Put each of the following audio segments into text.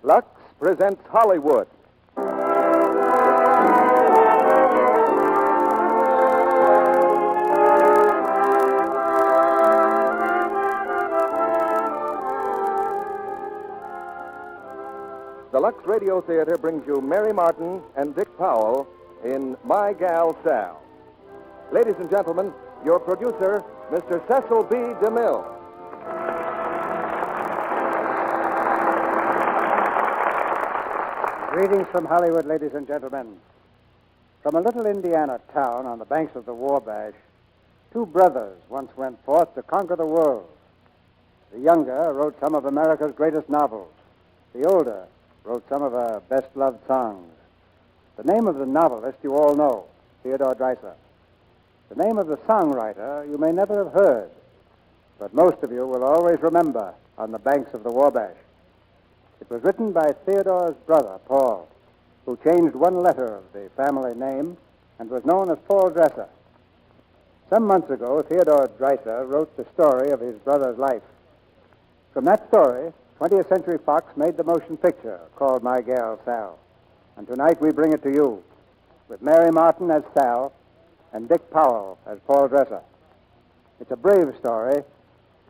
Lux presents Hollywood. The Lux Radio Theater brings you Mary Martin and Dick Powell in My Gal Sal. Ladies and gentlemen, your producer, Mr. Cecil B. DeMille. Greetings from Hollywood, ladies and gentlemen. From a little Indiana town on the banks of the Wabash, two brothers once went forth to conquer the world. The younger wrote some of America's greatest novels. The older wrote some of her best-loved songs. The name of the novelist you all know, Theodore Dreiser. The name of the songwriter you may never have heard, but most of you will always remember On the Banks of the Wabash. It was written by Theodore's brother, Paul, who changed one letter of the family name and was known as Paul Dresser. Some months ago, Theodore Dreiser wrote the story of his brother's life. From that story, 20th Century Fox made the motion picture called My Gal Sal. And tonight we bring it to you with Mary Martin as Sal and Dick Powell as Paul Dresser. It's a brave story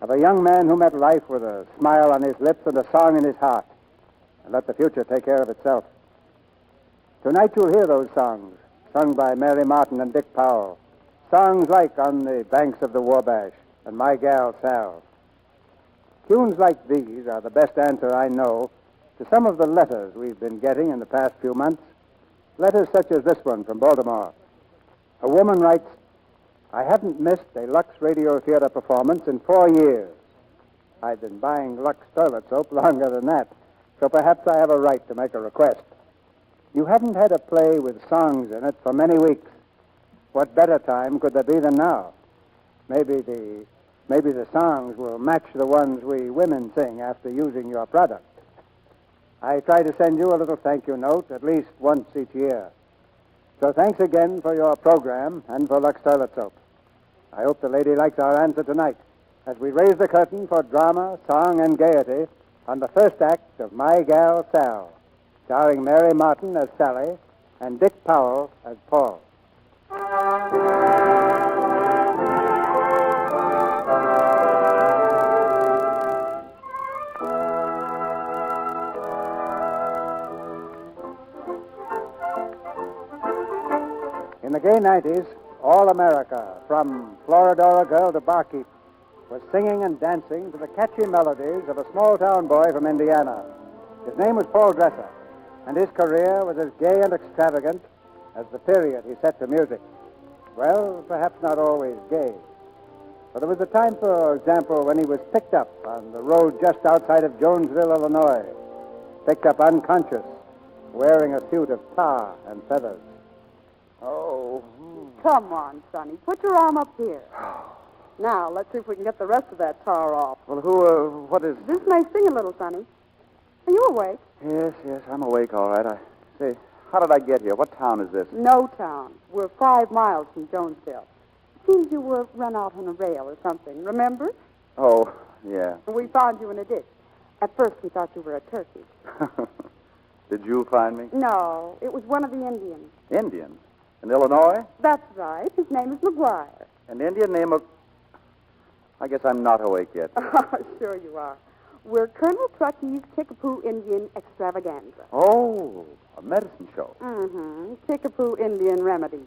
of a young man who met life with a smile on his lips and a song in his heart and let the future take care of itself. Tonight you'll hear those songs sung by Mary Martin and Dick Powell. Songs like On the Banks of the Wabash and My Gal Sal. Tunes like these are the best answer I know to some of the letters we've been getting in the past few months. Letters such as this one from Baltimore. A woman writes, I haven't missed a Lux Radio Theater performance in 4 years. I've been buying Lux toilet soap longer than that, so perhaps I have a right to make a request. You haven't had a play with songs in it for many weeks. What better time could there be than now? Maybe the songs will match the ones we women sing after using your product. I try to send you a little thank you note at least once each year. So thanks again for your program and for Lux Toilet Soap. I hope the lady likes our answer tonight as we raise the curtain for drama, song, and gaiety on the first act of My Gal Sal, starring Mary Martin as Sally and Dick Powell as Paul. In the gay 90s, all America, from Floridora girl to barkeep, was singing and dancing to the catchy melodies of a small-town boy from Indiana. His name was Paul Dresser, and his career was as gay and extravagant as the period he set to music. Well, perhaps not always gay. But there was a time, for example, when he was picked up on the road just outside of Jonesville, Illinois, picked up unconscious, wearing a suit of tar and feathers. Oh. Come on, Sonny. Put your arm up here. Now, let's see if we can get the rest of that tar off. Well, what is... This may sting a little, Sonny. Are you awake? Yes, I'm awake, all right. Say, how did I get here? What town is this? No town. We're 5 miles from Jonesville. Seems you were run out on a rail or something, remember? Oh, yeah. And we found you in a ditch. At first, we thought you were a turkey. Did you find me? No, it was one of the Indians. Indians? In Illinois? That's right. His name is McGuire. An Indian name of... I guess I'm not awake yet. Oh, sure you are. We're Colonel Truckey's Kickapoo Indian Extravaganza. Oh, a medicine show. Mm-hmm. Kickapoo Indian remedy.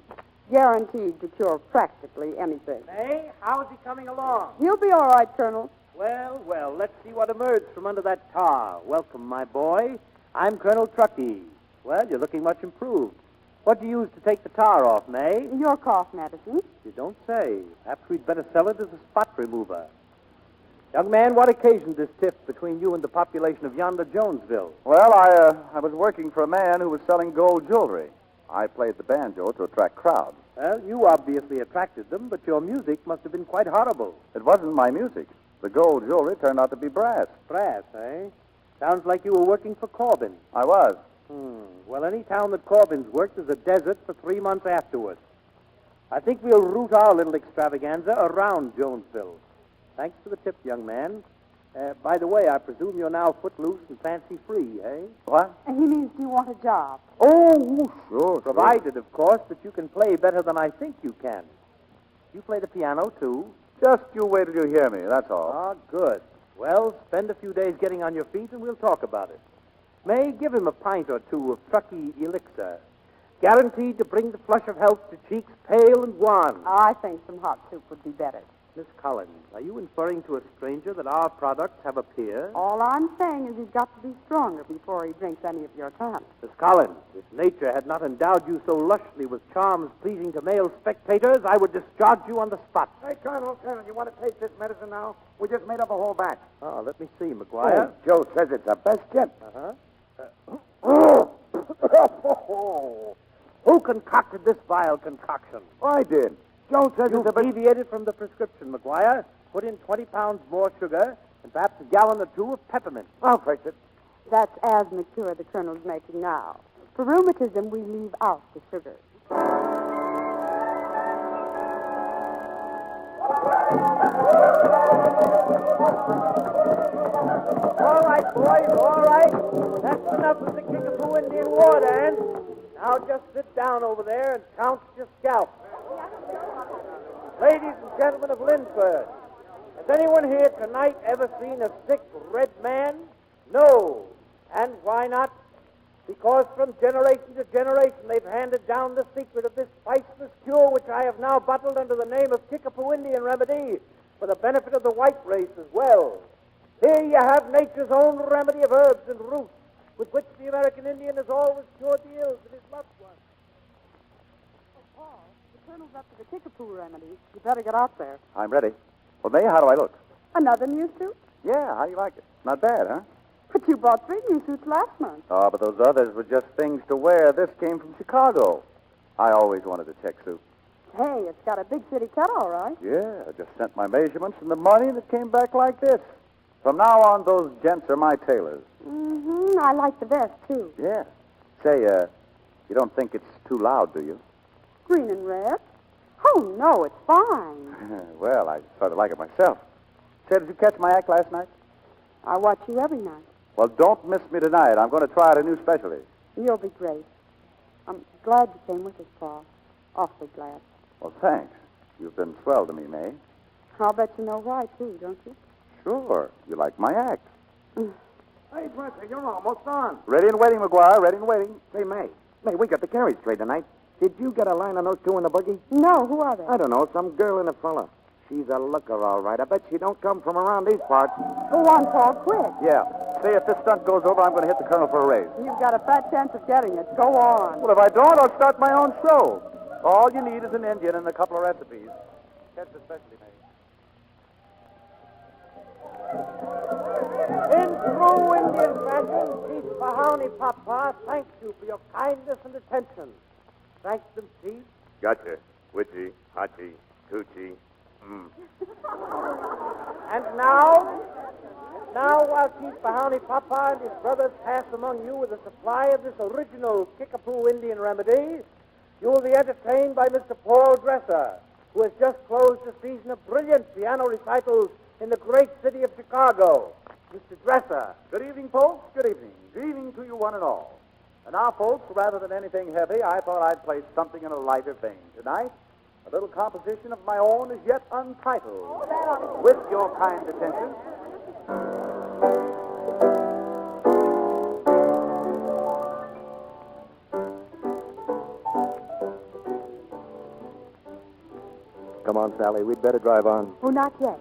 Guaranteed to cure practically anything. Hey, how's he coming along? He'll be all right, Colonel. Well, let's see what emerged from under that tar. Welcome, my boy. I'm Colonel Truckey. Well, you're looking much improved. What do you use to take the tar off, May? Your cough medicine. You don't say. Perhaps we'd better sell it as a spot remover. Young man, what occasioned this tiff between you and the population of yonder Jonesville? Well, I was working for a man who was selling gold jewelry. I played the banjo to attract crowds. Well, you obviously attracted them, but your music must have been quite horrible. It wasn't my music. The gold jewelry turned out to be brass. Brass, eh? Sounds like you were working for Corbin. I was. Well, any town that Corbin's worked is a desert for 3 months afterwards. I think we'll route our little extravaganza around Jonesville. Thanks for the tip, young man. By the way, I presume you're now footloose and fancy-free, eh? What? He means, do you want a job? Oh, sure. Provided, of course, that you can play better than I think you can. You play the piano, too? Just you wait till you hear me, that's all. Ah, good. Well, spend a few days getting on your feet, and we'll talk about it. May give him a pint or two of Truckee elixir, guaranteed to bring the flush of health to cheeks pale and wan. I think some hot soup would be better. Miss Collins, are you inferring to a stranger that our products have a peer? All I'm saying is he's got to be stronger before he drinks any of your tonic. Miss Collins, if nature had not endowed you so lushly with charms pleasing to male spectators, I would discharge you on the spot. Hey, Colonel, you want to taste this medicine now? We just made up a whole batch. Oh, let me see, McGuire. Joe says it's the best yet. Who concocted this vile concoction? I did. Joe says You've it's the best. deviated from the prescription, McGuire. Put in 20 pounds more sugar and perhaps a gallon or two of peppermint. I'll fix it. That's asthma cure the Colonel's making now. For rheumatism, we leave out the sugar. All right, boys, all right. That's enough of the Kickapoo Indian war dance. Now just sit down over there and count your scalps. Ladies and gentlemen of Lindford, has anyone here tonight ever seen a sick red man? No. And why not? Because from generation to generation they've handed down the secret of this priceless cure which I have now bottled under the name of Kickapoo Indian Remedy for the benefit of the white race as well. Here you have nature's own remedy of herbs and roots with which the American Indian has always cured the ills of his loved ones. Paul, the Colonel's up to the Kickapoo remedy. You better get out there. I'm ready. Well, May, how do I look? Another new suit? Yeah, how do you like it? Not bad, huh? But you bought 3 new suits last month. Oh, but those others were just things to wear. This came from Chicago. I always wanted a check suit. Hey, it's got a big city cut, all right. Yeah, I just sent my measurements and the money, and it came back like this. From now on, those gents are my tailors. Mm-hmm. I like the vest, too. Yeah. Say, you don't think it's too loud, do you? Green and red. Oh, no, it's fine. Well, I sort of like it myself. Say, did you catch my act last night? I watch you every night. Well, don't miss me tonight. I'm going to try out a new specialty. You'll be great. I'm glad you came with us, Paul. Awfully glad. Well, thanks. You've been swell to me, May. I'll bet you know why, too, don't you? Sure. You like my act. Hey, Dresser, you're almost done. Ready and waiting, McGuire. Ready and waiting. Say, May, we got the carriage straight tonight. Did you get a line on those two in the buggy? No, who are they? I don't know, some girl and a fella. She's a looker, all right. I bet she don't come from around these parts. Go on, Paul, quick. Yeah. Say, if this stunt goes over, I'm going to hit the Colonel for a raise. You've got a fat chance of getting it. Go on. Well, if I don't, I'll start my own show. All you need is an engine and a couple of recipes. Catch the specialty, mate. In true Indian fashion, Chief Mahoney Papa thanks you for your kindness and attention. Thanks them, Chief. Gotcha. Witchy, Hachi, Coochie. And now, while Chief Mahoney Papa and his brothers pass among you with a supply of this original Kickapoo Indian remedy, you will be entertained by Mr. Paul Dreiser, who has just closed a season of brilliant piano recitals in the great city of Chicago. Mr. Dreiser. Good evening, folks. Good evening. Good evening to you one and all. And now, folks, rather than anything heavy, I thought I'd play something in a lighter vein tonight. A little composition of my own as yet untitled. With your kind attention. Come on, Sally. We'd better drive on. Oh, not yet.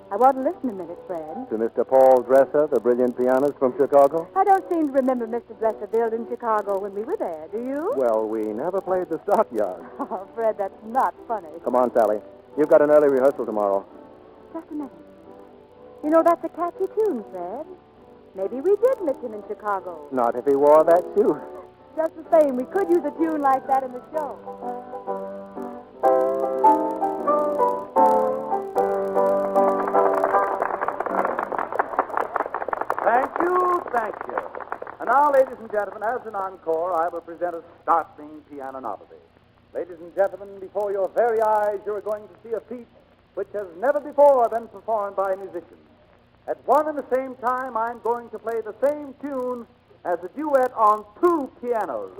I want to listen a minute, Fred. To Mr. Paul Dreiser, the brilliant pianist from Chicago? I don't seem to remember Mr. Dresser billed in Chicago when we were there, do you? Well, we never played the stockyard. Oh, Fred, that's not funny. Come on, Sally. You've got an early rehearsal tomorrow. Just a minute. You know, that's a catchy tune, Fred. Maybe we did miss him in Chicago. Not if he wore that suit. Just the same, we could use a tune like that in the show. Thank you. And now, ladies and gentlemen, as an encore, I will present a startling piano novelty. Ladies and gentlemen, before your very eyes, you're going to see a feat which has never before been performed by a musician. At one and the same time, I'm going to play the same tune as a duet on two pianos.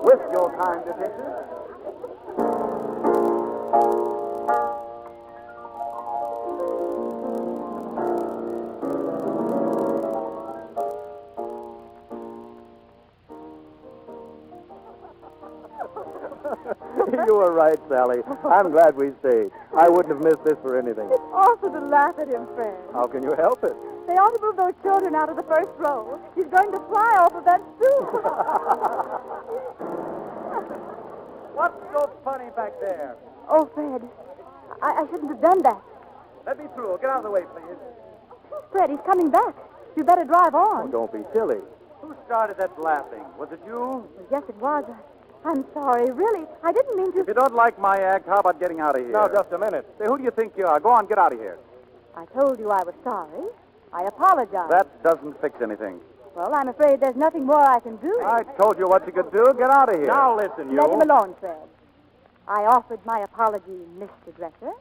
With your kind attention. You were right, Sally. I'm glad we stayed. I wouldn't have missed this for anything. It's awful to laugh at him, Fred. How can you help it? They ought to move those children out of the first row. He's going to fly off of that stool. What's so funny back there? Oh, Fred, I shouldn't have done that. Let me through. Get out of the way, please. Fred, he's coming back. You better drive Oh, on. don't be silly. Who started that laughing? Was it you? Yes, it was. I'm sorry. Really, I didn't mean If to. you don't like my act, how about getting out of here? Now, just a minute. Say, who do you think you are? Go on, get out of here. I told you I was sorry. I apologize. That doesn't fix anything. Well, I'm afraid there's nothing more I can do. I told you what you could do. Get out of here. Now, listen, you. Let him alone, Fred. I offered my apology, Mr. Dresser.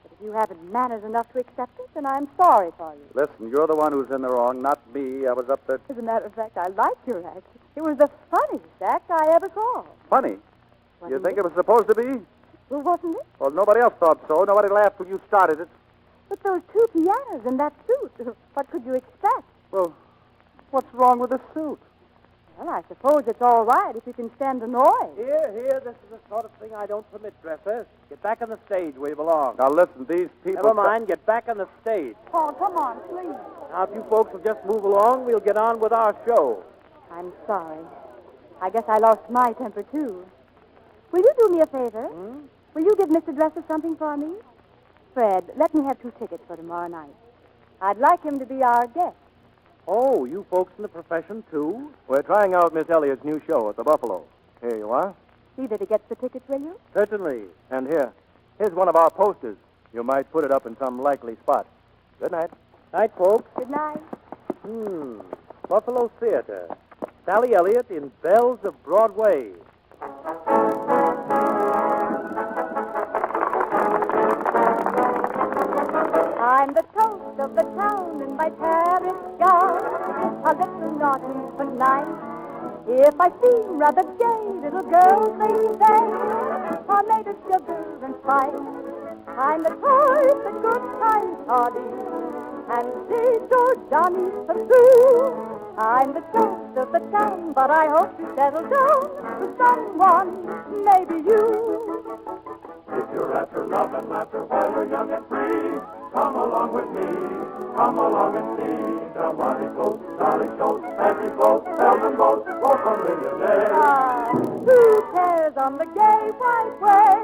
But if you haven't manners enough to accept it, then I'm sorry for you. Listen, you're the one who's in the wrong, not me. I was up there. As a matter of fact, I liked your act. It was the funniest act I ever saw. Funny. You Wasn't think it was supposed to be? Well, wasn't it? Well, nobody else thought so. Nobody laughed when you started it. But those two pianos and that suit, what could you expect? Well, what's wrong with the suit? Well, I suppose it's all right if you can stand the noise. Here, this is the sort of thing I don't permit, Dresser. Get back on the stage where you belong. Now, listen, these people... Never mind, get back on the stage. Paul, come on, please. Now, if you folks will just move along, we'll get on with our show. I'm sorry. I guess I lost my temper, too. Will you do me a favor? Will you give Mr. Dresser something for me? Fred, let me have 2 tickets for tomorrow night. I'd like him to be our guest. Oh, you folks in the profession, too? We're trying out Miss Elliott's new show at the Buffalo. Here you are. See that he gets the tickets, will you? Certainly. And here's one of our posters. You might put it up in some likely spot. Good night. Night, folks. Good night. Buffalo Theater. Sally Elliot in Bells of Broadway. I'm the toast of the town in my Paris gown, a little naughty but nice. If I seem rather gay, little girls they say, are made of sugar and spice. I'm the toys and good times hardy, and stage or Johnny Pursuit. I'm the toast of the town, but I hope you settle down with someone, maybe you. If you're after love and laughter while you're young and free, come along with me. Come along and see the money boat, jolly shows, fancy boats, seldom boats, both a millionaire. Who cares on the gay white way?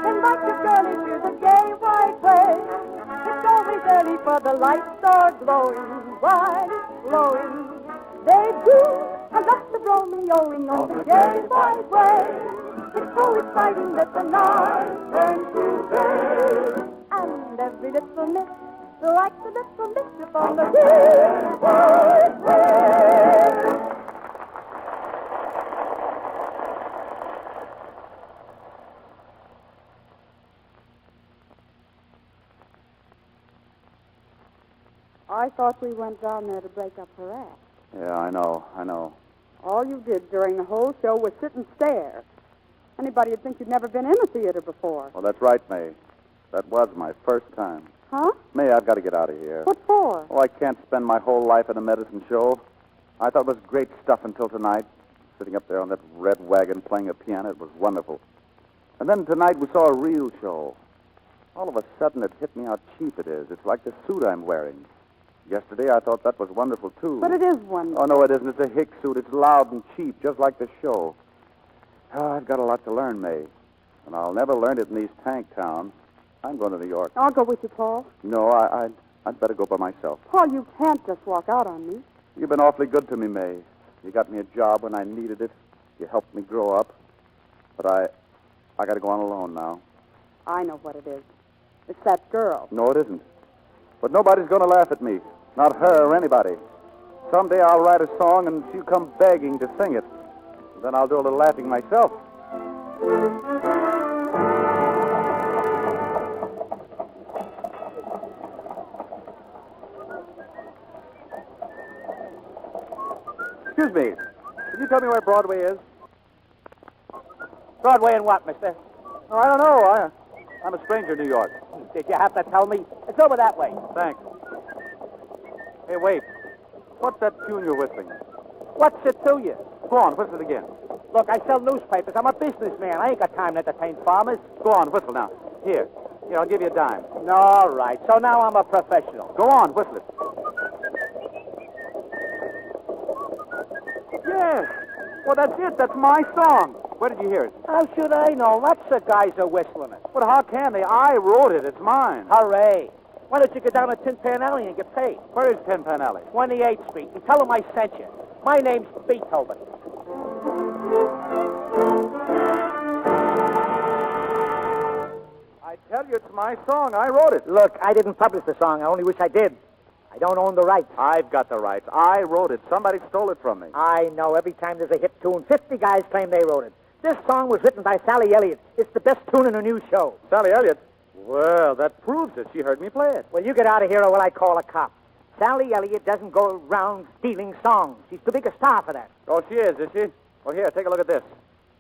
Invite your girlie to the gay white way. It's always early for the lights are glowing, white glowing. They do a lot of Romeoing on the gay white way. It's so exciting that the night turns to day. And every little miss, like the little mischief on the gay white way. I thought we went down there to break up her act. Yeah, I know. All you did during the whole show was sit and stare. Anybody would think you'd never been in a theater before. Well, that's right, May. That was my first time. Huh? May, I've got to get out of here. What for? Oh, I can't spend my whole life in a medicine show. I thought it was great stuff until tonight. Sitting up there on that red wagon playing a piano, it was wonderful. And then tonight we saw a real show. All of a sudden it hit me how cheap it is. It's like the suit I'm wearing. Yesterday I thought that was wonderful, too. But it is wonderful. Oh, no, it isn't. It's a hick suit. It's loud and cheap, just like the show. Oh, I've got a lot to learn, May. And I'll never learn it in these tank towns. I'm going to New York. I'll go with you, Paul. No, I'd better go by myself. Paul, you can't just walk out on me. You've been awfully good to me, May. You got me a job when I needed it. You helped me grow up. But I got to go on alone now. I know what it is. It's that girl. No, it isn't. But nobody's going to laugh at me. Not her or anybody. Someday I'll write a song and she'll come begging to sing it. Then I'll do a little laughing myself. Excuse me. Can you tell me where Broadway is? Broadway and what, mister? Oh, I don't know. I'm a stranger in New York. Did you have to tell me? It's over that way. Thanks. Hey, wait. What's that tune you're whistling? What's it to you? Go on, whistle it again. Look, I sell newspapers. I'm a businessman. I ain't got time to entertain farmers. Go on, whistle now. Here, I'll give you a dime. All right. So now I'm a professional. Go on, whistle it. Yes. Well, that's it. That's my song. Where did you hear it? How should I know? Lots of guys are whistling it. But how can they? I wrote it. It's mine. Hooray. Why don't you go down to Tin Pan Alley and get paid? Where is Tin Pan Alley? 28th Street. And tell them I sent you. My name's Beethoven. I tell you, it's my song. I wrote it. Look, I didn't publish the song. I only wish I did. I don't own the rights. I've got the rights. I wrote it. Somebody stole it from me. I know. Every time there's a hit tune, 50 guys claim they wrote it. This song was written by Sally Elliot. It's the best tune in a new show. Sally Elliot? Well, that proves it. She heard me play it. Well, you get out of here or will I call a cop? Sally Elliot doesn't go around stealing songs. She's too big a star for that. Oh, she is she? Well, here, take a look at this.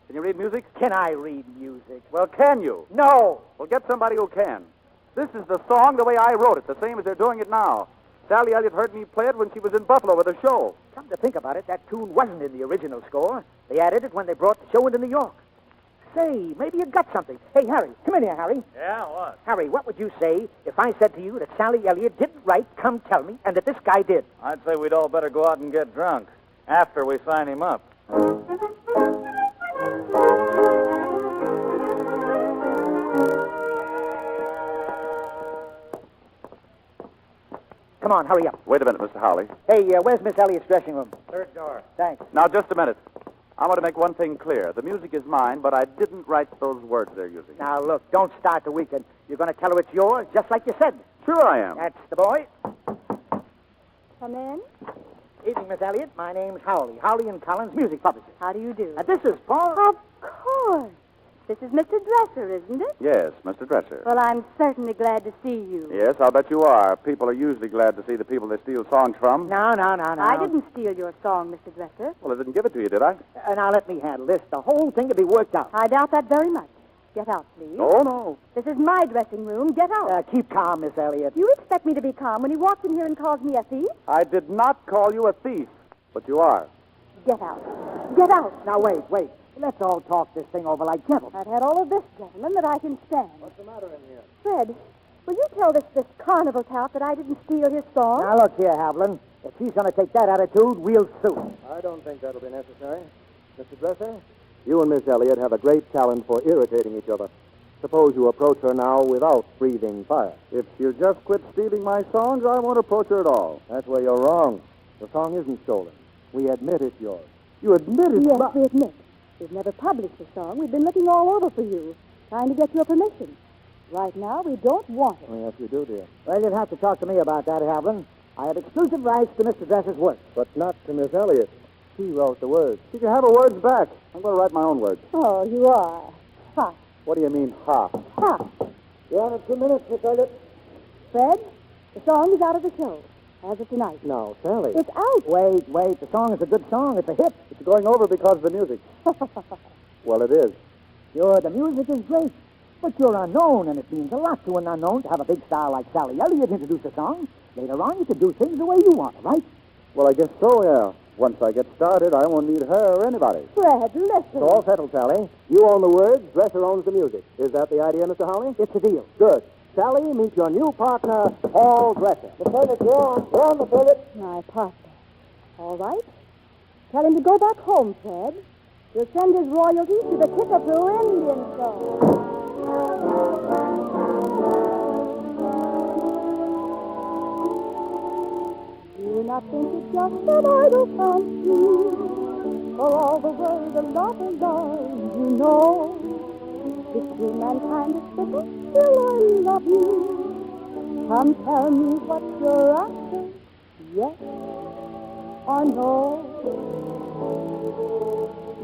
Can you read music? Can I read music? Well, can you? No. Well, get somebody who can. This is the song the way I wrote it, the same as they're doing it now. Sally Elliot heard me play it when she was in Buffalo with a show. Come to think about it, that tune wasn't in the original score. They added it when they brought the show into New York. Say, maybe you got something. Hey, Harry, come in here, Harry. Yeah, what? Harry, what would you say if I said to you that Sally Elliot didn't write Come Tell Me and that this guy did? I'd say we'd all better go out and get drunk after we sign him up. Come on, hurry up. Wait a minute, Mr. Howley. Hey, where's Miss Elliott's dressing room? Third door. Thanks. Now, just a minute. I want to make one thing clear. The music is mine, but I didn't write those words they're using. Now, look, don't start the weekend. You're going to tell her it's yours, just like you said. Sure I am. That's the boy. Come in. Evening, Miss Elliott. My name's Howley. Howley and Collins, music publisher. How do you do? This is Paul. Of course. This is Mr. Dreiser, isn't it? Yes, Mr. Dreiser. Well, I'm certainly glad to see you. Yes, I'll bet you are. People are usually glad to see the people they steal songs from. No. I didn't steal your song, Mr. Dreiser. Well, I didn't give it to you, did I? Now, let me handle this. The whole thing will be worked out. I doubt that very much. Get out, please. Oh, no. This is my dressing room. Get out. Keep calm, Miss Elliott. You expect me to be calm when he walks in here and calls me a thief? I did not call you a thief, but you are. Get out. Get out. Now, wait. Let's all talk this thing over like gentlemen. I've had all of this, gentlemen, that I can stand. What's the matter in here? Fred, will you tell this carnival tout that I didn't steal his song? Now, look here, Havlin. If she's going to take that attitude, we'll sue. I don't think that'll be necessary. Mr. Dresser, you and Miss Elliot have a great talent for irritating each other. Suppose you approach her now without breathing fire. If she'll just quit stealing my songs, I won't approach her at all. That's where you're wrong. The song isn't stolen. We admit it's yours. You admit it? Yes, we admit. We've never published the song. We've been looking all over for you, trying to get your permission. Right now, we don't want it. Oh, yes, we do, dear. Well, you'd have to talk to me about that, Havlin. I have exclusive rights to Mr. Dresser's work. But not to Miss Elliot. She wrote the words. She can have her words back. I'm going to write my own words. Oh, you are. Ha. What do you mean, ha? Ha. You're on in 2 minutes, Miss Elliott. Fred, the song is out of the show. As of tonight. No, Sally. It's out. Wait. The song is a good song. It's a hit. It's going over because of the music. Well, it is. Sure, the music is great. But you're unknown, and it means a lot to an unknown to have a big star like Sally Elliott introduce a song. Later on, you can do things the way you want, right? Well, I guess so, yeah. Once I get started, I won't need her or anybody. Fred, listen. It's all settled, Sally. You own the words, Dresser owns the music. Is that the idea, Mr. Howley? It's a deal. Good. Sally, meet your new partner, Paul Dresser. Miss Elliott, you're on. Go on, Miss Elliott. My partner. All right. Tell him to go back home, Fred. He'll send his royalties to the Kickapoo Indian Show. Do not think it's just an idle fancy, for all the world a lot of love, you know. If true mankind is fickle, still I love you. Come tell me what you're after, yes or no.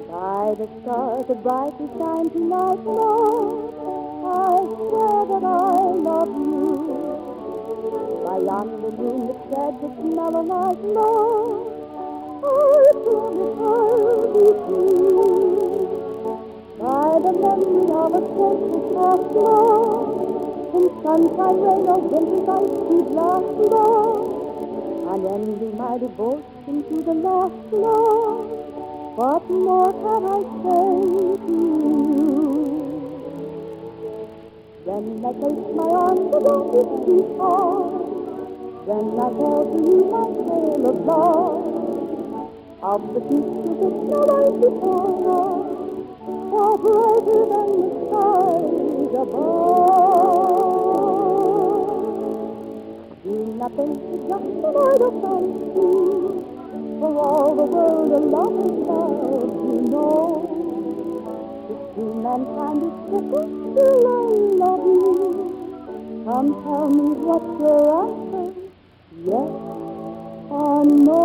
By the stars that brightly shine tonight, Lord, I swear that I love you. By yonder moon that sheds its mellow light, Lord, I from the heart be free. By the memory of a sacred past love, in sunshine, rain, or winter's icy blast blow, I'll envy my devotion to the last love. What more can I say to you? Then I place my arms around your sweet heart. Then I tell to you my tale of love, of the future that shall rise before us, far brighter than the skies above. Do nothing to just an idle fancy, for all the world a love is love, you know. If true mankind is fickle, still I love you. Come tell me what's your answer, yes or no.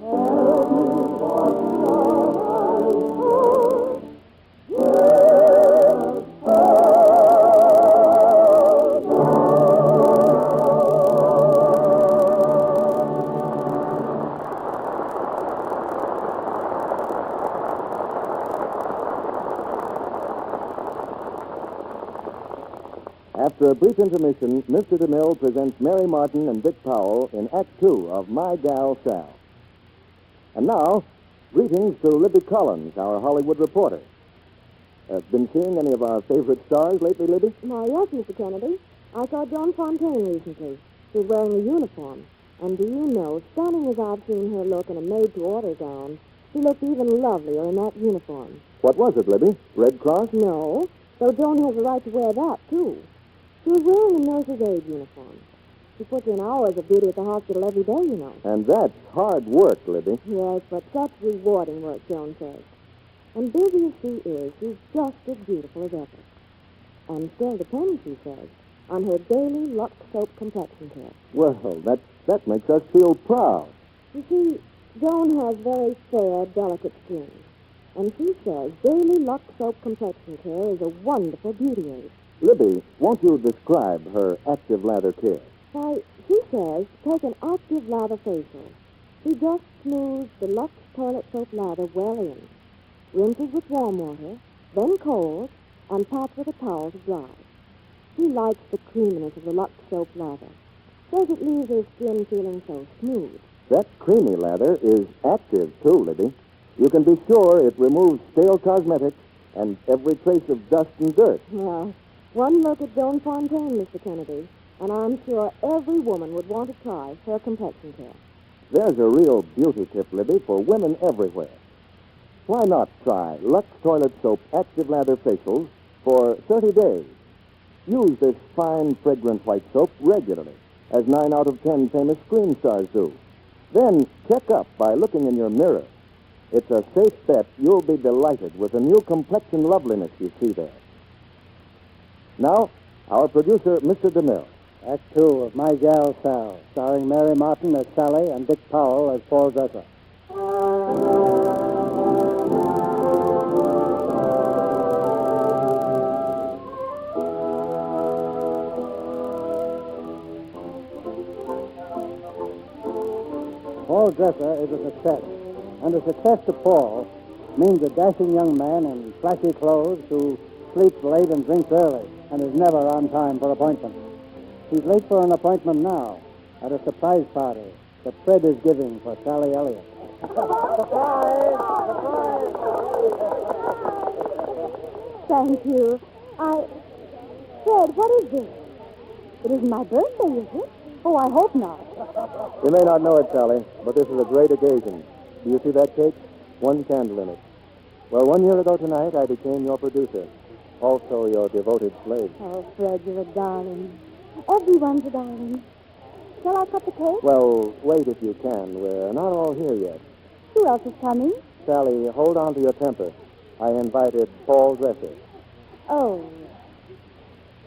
Tell me what shall I say, yes or no. After a brief intermission, Mr. DeMille presents Mary Martin and Dick Powell in Act Two of My Gal Sal. And now, greetings to Libby Collins, our Hollywood reporter. Been seeing any of our favorite stars lately, Libby? Why, yes, Mr. Kennedy. I saw Joan Fontaine recently. She was wearing a uniform. And do you know, stunning as I've seen her look in a made-to-order gown, she looked even lovelier in that uniform. What was it, Libby? Red Cross? No, though Joan has the right to wear that, too. She was wearing a nurse's aide uniform. She puts in hours of duty at the hospital every day, you know. And that's hard work, Libby. Yes, but such rewarding work, Joan says. And busy as she is, she's just as beautiful as ever. And still depends, she says, on her daily Lux soap complexion care. Well, that makes us feel proud. You see, Joan has very fair, delicate skin. And she says daily Lux soap complexion care is a wonderful beauty aid. Libby, won't you describe her active lather care? Why, she says take an active lather facial. She just smooths the Lux toilet soap lather well in, rinses with warm water, then cold, and pats with a towel to dry. She likes the creaminess of the Lux soap lather. Says it leaves her skin feeling so smooth. That creamy lather is active, too, Libby. You can be sure it removes stale cosmetics and every trace of dust and dirt. Well, one look at Joan Fontaine, Mr. Kennedy, and I'm sure every woman would want to try her complexion care. There's a real beauty tip, Libby, for women everywhere. Why not try Lux Toilet Soap Active Lather Facials for 30 days? Use this fine, fragrant white soap regularly, as 9 out of 10 famous screen stars do. Then check up by looking in your mirror. It's a safe bet you'll be delighted with the new complexion loveliness you see there. Now, our producer, Mr. DeMille. Act Two of My Gal Sal, starring Mary Martin as Sally and Dick Powell as Paul Dresser. Paul Dresser is a success, and a success to Paul means a dashing young man in flashy clothes who sleeps late and drinks early and is never on time for appointments. He's late for an appointment now at a surprise party that Fred is giving for Sally Elliot. Surprise! Thank you. Fred, what is this? It isn't my birthday, is it? Oh, I hope not. You may not know it, Sally, but this is a great occasion. Do you see that cake? One candle in it. Well, 1 year ago tonight, I became your producer. Also your devoted slave. Oh, Fred, you're a darling. Everyone's a darling. Shall I cut the cake? Well, wait if you can. We're not all here yet. Who else is coming? Sally, hold on to your temper. I invited Paul Dresser. Oh,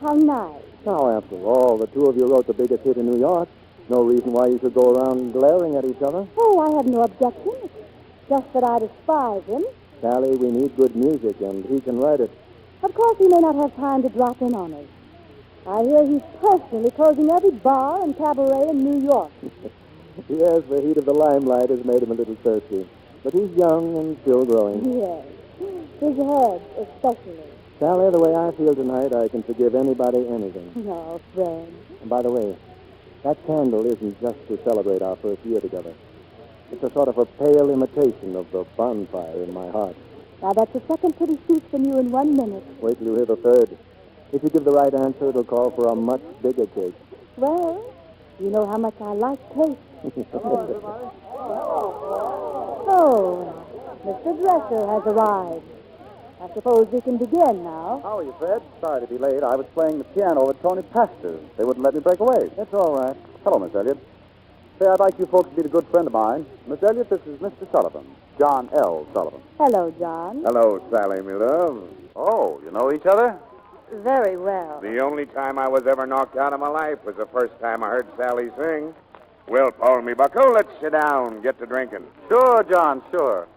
how nice. Now, after all, the two of you wrote the biggest hit in New York. No reason why you should go around glaring at each other. Oh, I have no objection. It's just that I despise him. Sally, we need good music, and he can write it. Of course, he may not have time to drop in on us. I hear he's personally closing every bar and cabaret in New York. Yes, the heat of the limelight has made him a little thirsty. But he's young and still growing. Yes. His head, especially. Sally, the way I feel tonight, I can forgive anybody anything. No, Fred. And by the way, that candle isn't just to celebrate our first year together. It's a sort of a pale imitation of the bonfire in my heart. Now, that's the second pretty speech from you in 1 minute. Wait till you hear the third. If you give the right answer, it'll call for a much bigger cake. Well, you know how much I like cake. Oh, Mr. Dresser has arrived. I suppose we can begin now. How are you, Fred? Sorry to be late. I was playing the piano with Tony Pastor. They wouldn't let me break away. That's all right. Hello, Miss Elliot. Say, I'd like you folks to meet a good friend of mine. Miss Elliot, this is Mr. Sullivan, John L. Sullivan. Hello, John. Hello, Sally, my love. Oh, you know each other? Very well. The only time I was ever knocked out of my life was the first time I heard Sally sing. Well, Paul, me bucko, let's sit down, get to drinking. Sure, John, sure.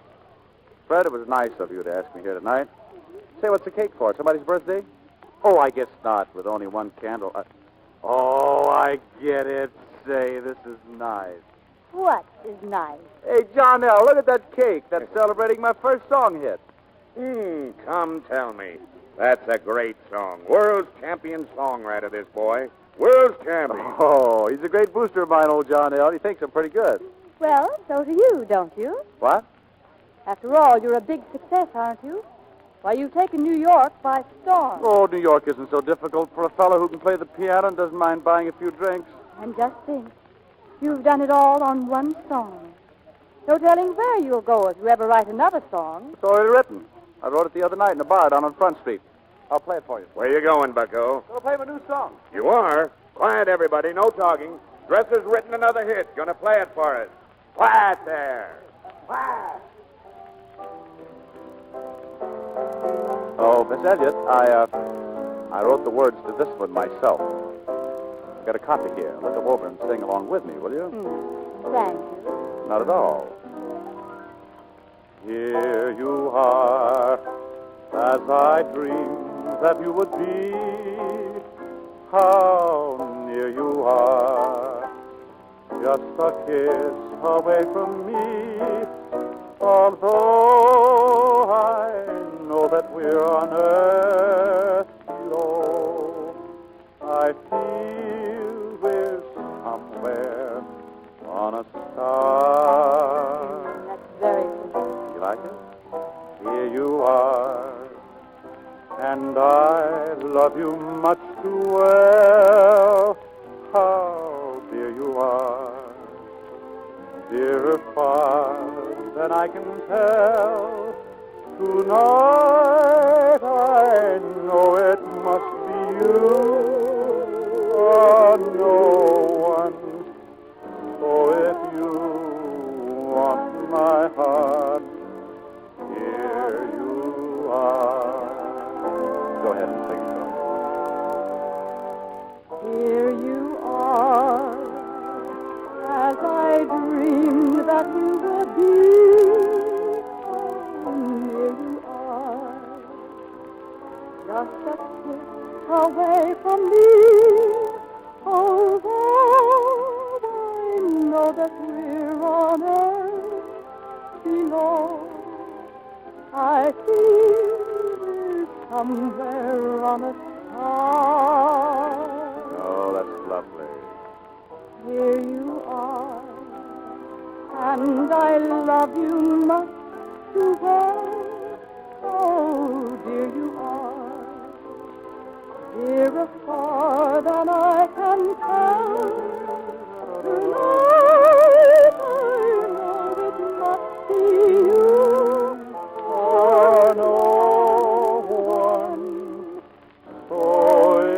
Fred, it was nice of you to ask me here tonight. Say, what's the cake for? Somebody's birthday? Oh, I guess not, with only one candle. Oh, I get it. Say, this is nice. What is nice? Hey, John L., look at that cake. That's celebrating my first song hit. Come tell me. That's a great song. World's champion songwriter, this boy. World's champion. Oh, he's a great booster of mine, old John L. He thinks I'm pretty good. Well, so do you, don't you? What? After all, you're a big success, aren't you? Why, you've taken New York by storm. Oh, New York isn't so difficult for a fellow who can play the piano and doesn't mind buying a few drinks. And just think, you've done it all on one song. No telling where you'll go if you ever write another song. It's already written. I wrote it the other night in a bar down on Front Street. I'll play it for you. Where you going, bucko? I'll play my new song. You are? Quiet, everybody. No talking. Dresser's written another hit. Gonna play it for us. Quiet there. Quiet. Oh, Miss Elliot, I wrote the words to this one myself. I've got a copy here. Look them over and sing along with me, will you? Thank you. Not at all. Here you are, as I dreamed that you would be. How near you are, just a kiss away from me. Although I know that we're on earth below, I feel we're somewhere on a star. That's very good. You like it? Here you are, and I love you much too well. How dear you are, dearer far than I can tell. Tonight I know it must be you, or no one. So if you want my heart, here you are. Go ahead and sing it. Here you are, as I dreamed that you would be. Oh, here you are, just a kiss away from me. Although I know that we're on earth below, I feel we're somewhere on a star. Oh, that's lovely. Here you are, and I love you much too well. Oh, dear you are, dearer far than I can tell. Tonight I know it must be you, or no one. So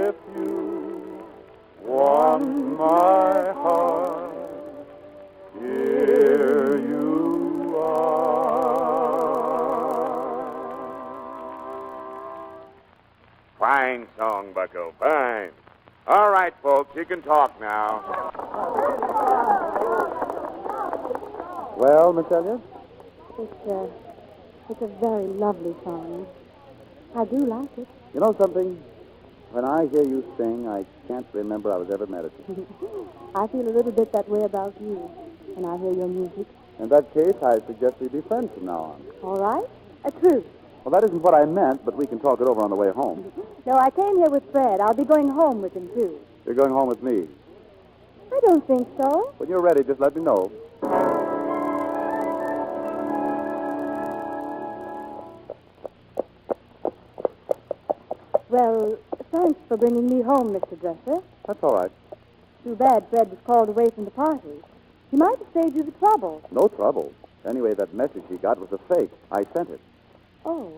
if you want my heart, here you are. Fine song, bucko. Fine. All right, folks, you can talk now. Well, Miss Elliot? It's a very lovely song. I do like it. You know something? When I hear you sing, I can't remember I was ever meditating. I feel a little bit that way about you when I hear your music. In that case, I suggest we be friends from now on. All right? A truce. Well, that isn't what I meant, but we can talk it over on the way home. No, I came here with Fred. I'll be going home with him, too. You're going home with me. I don't think so. When you're ready, just let me know. Well, thanks for bringing me home, Mr. Dresser. That's all right. Too bad Fred was called away from the party. He might have saved you the trouble. No trouble. Anyway, that message he got was a fake. I sent it. Oh.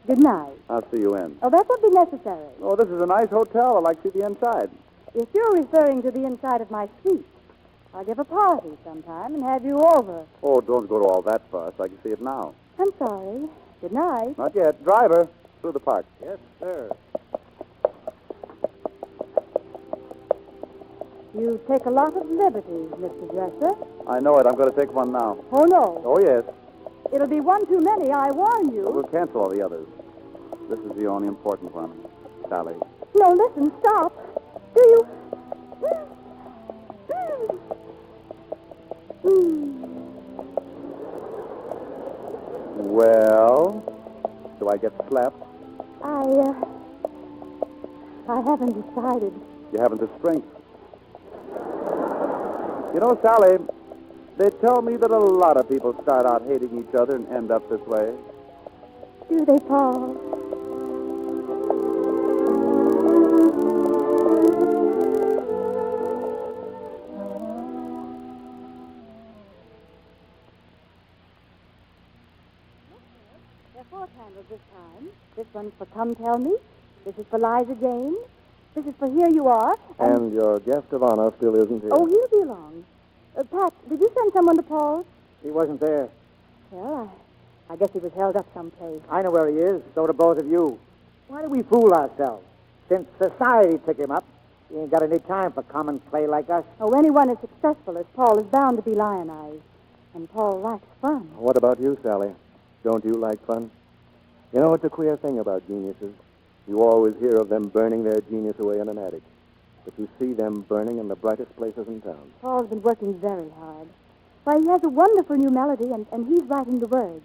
Good night. I'll see you in. Oh, that won't be necessary. Oh, this is a nice hotel. I'd like to see the inside. If you're referring to the inside of my suite, I'll give a party sometime and have you over. Oh, don't go to all that fuss. I can see it now. I'm sorry. Good night. Not yet. Driver, through the park. Yes, sir. You take a lot of liberties, Mr. Dresser. I know it. I'm going to take one now. Oh, no. Oh, yes. It'll be one too many, I warn you. We'll cancel all the others. This is the only important one. Sally. No, listen, stop. Do you... Well, do I get slapped? I haven't decided. You haven't the strength. You know, Sally, they tell me that a lot of people start out hating each other and end up this way. Do they, Paul? There are 4 candles this time. This one's for Come Tell Me. This is for Liza Jane. This is for Here You Are. And your guest of honor still isn't here. Oh, he'll be along. Pat, did you send someone to Paul's? He wasn't there. Well, I guess he was held up someplace. I know where he is. So do both of you. Why do we fool ourselves? Since society took him up, he ain't got any time for common play like us. Oh, anyone as successful as Paul is bound to be lionized. And Paul likes fun. What about you, Sally? Don't you like fun? You know, it's a queer thing about geniuses. You always hear of them burning their genius away in an attic. But you see them burning in the brightest places in town. Paul's been working very hard. Why, he has a wonderful new melody, and he's writing the words.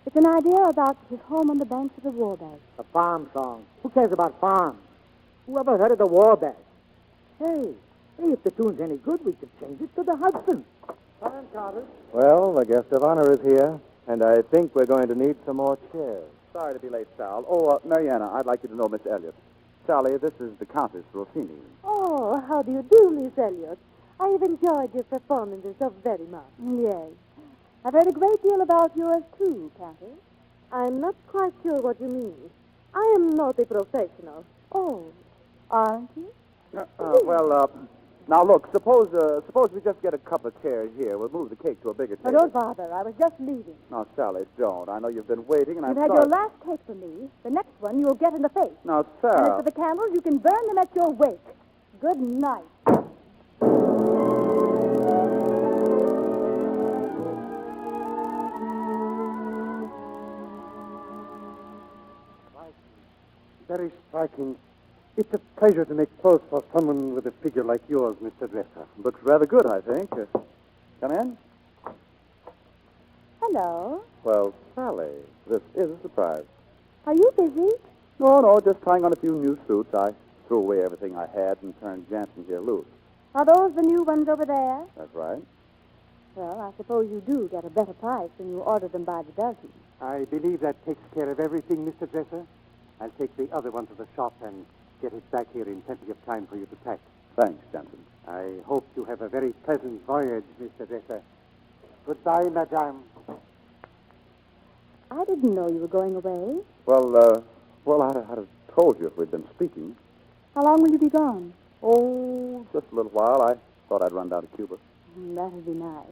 It's an idea about his home on the banks of the Wabash. A farm song. Who cares about farms? Whoever heard of the Wabash? Hey, if the tune's any good, we could change it to the Hudson. Come in, Carter. Well, the guest of honor is here, and I think we're going to need some more chairs. Sorry to be late, Sal. Oh, Mariana, I'd like you to know Miss Elliot. Sally, this is the Countess Rossini. Oh, how do you do, Miss Elliot? I have enjoyed your performances so very much. Yes. I've heard a great deal about yours, too, Cathy. I'm not quite sure what you mean. I am not a professional. Oh, aren't you? Now look, suppose we just get a couple of chairs here. We'll move the cake to a bigger Oh, table. don't bother. I was just leaving. Now, Sally, don't. I know you've been waiting, and I'm You've had sorry. your last cake from me. The next one you'll get in the face. Now, And as Sarah. for the candles, you can burn them at your wake. Good night. Very striking. It's a pleasure to make clothes for someone with a figure like yours, Mr. Dresser. Looks rather good, I think. Come in. Hello. Well, Sally, this is a surprise. Are you busy? No, just trying on a few new suits. I threw away everything I had and turned Jansen here loose. Are those the new ones over there? That's right. Well, I suppose you do get a better price when you order them by the dozen. I believe that takes care of everything, Mr. Dresser. I'll take the other one to the shop and get it back here in plenty of time for you to pack. Thanks, Jansen. I hope you have a very pleasant voyage, Mr. Dresser. Goodbye, madame. I didn't know you were going away. Well, I'd have told you if we'd been speaking. How long will you be gone? Oh, just a little while. I thought I'd run down to Cuba. That'd be nice.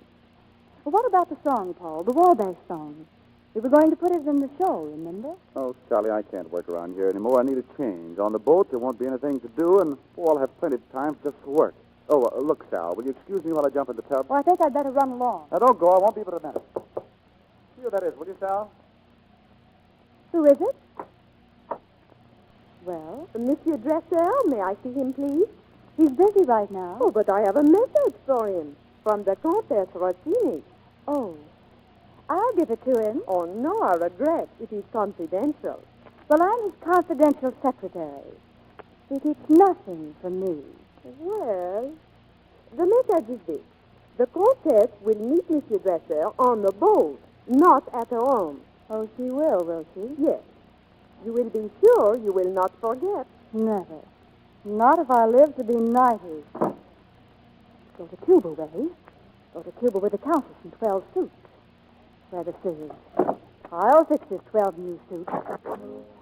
Well, what about the song, Paul? The Wabash song. We were going to put it in the show, remember? Oh, Sally, I can't work around here anymore. I need a change. On the boat, there won't be anything to do, and I'll have plenty of time just for work. Oh, look, Sal, will you excuse me while I jump in the tub? Well, I think I'd better run along. Now, don't go. I won't be but a minute. See who that is, will you, Sal? Who is it? Well? Monsieur Dreiser, may I see him, please? He's busy right now. Oh, but I have a message for him from the Countess Rossini. Oh. I'll give it to him. Oh, no, I regret. It is confidential. Well, I'm his confidential secretary. He keeps nothing from me. Well, the message is this. The Countess will meet Monsieur Dreiser on the boat, not at her home. Oh, she will she? Yes. You will be sure you will not forget. Never. Not if I live to be 90. Go to Cuba, Ray. Go to Cuba with the Countess in 12 suits. Where the scissors. I'll fix his 12 new suits.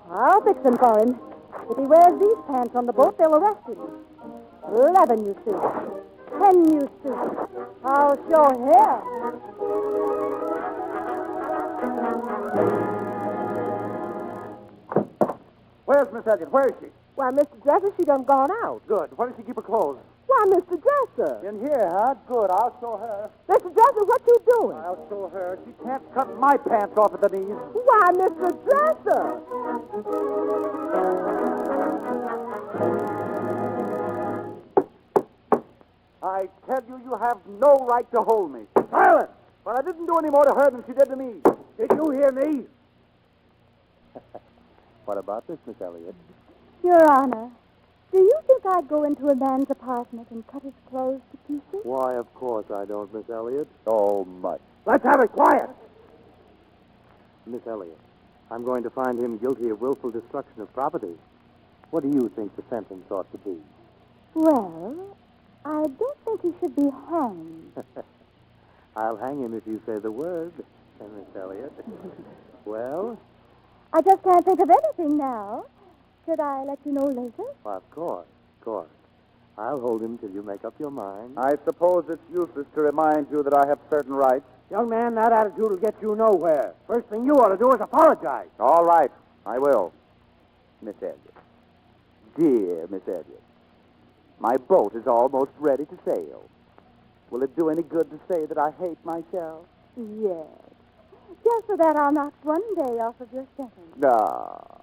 I'll fix them for him. If he wears these pants on the boat, they'll arrest him. 11 new suits. 10 new suits. I'll show him. Where's Miss Elliot? Where is she? Why, Mr. Dresser, she done gone out. Good. Where does she keep her clothes? Why, Mr. Dresser. In here, huh? Good. I'll show her. Mr. Dresser, what you doing? I'll show her. She can't cut my pants off at the knees. Why, Mr. Dresser. I tell you, you have no right to hold me. Silence! But I didn't do any more to her than she did to me. Did you hear me? What about this, Miss Elliot? Your Honor, do you think I'd go into a man's apartment and cut his clothes to pieces? Why, of course I don't, Miss Elliot. So much. Let's have it quiet. Miss Elliot, I'm going to find him guilty of willful destruction of property. What do you think the sentence ought to be? Well, I don't think he should be hanged. I'll hang him if you say the word, Miss Elliot. Well? I just can't think of anything now. Should I let you know later? Well, of course. I'll hold him till you make up your mind. I suppose it's useless to remind you that I have certain rights. Young man, that attitude will get you nowhere. First thing you ought to do is apologize. All right, I will. Miss Elliot. Dear Miss Elliot. My boat is almost ready to sail. Will it do any good to say that I hate myself? Yes. Just so that I'll knock one day off of your sentence. No.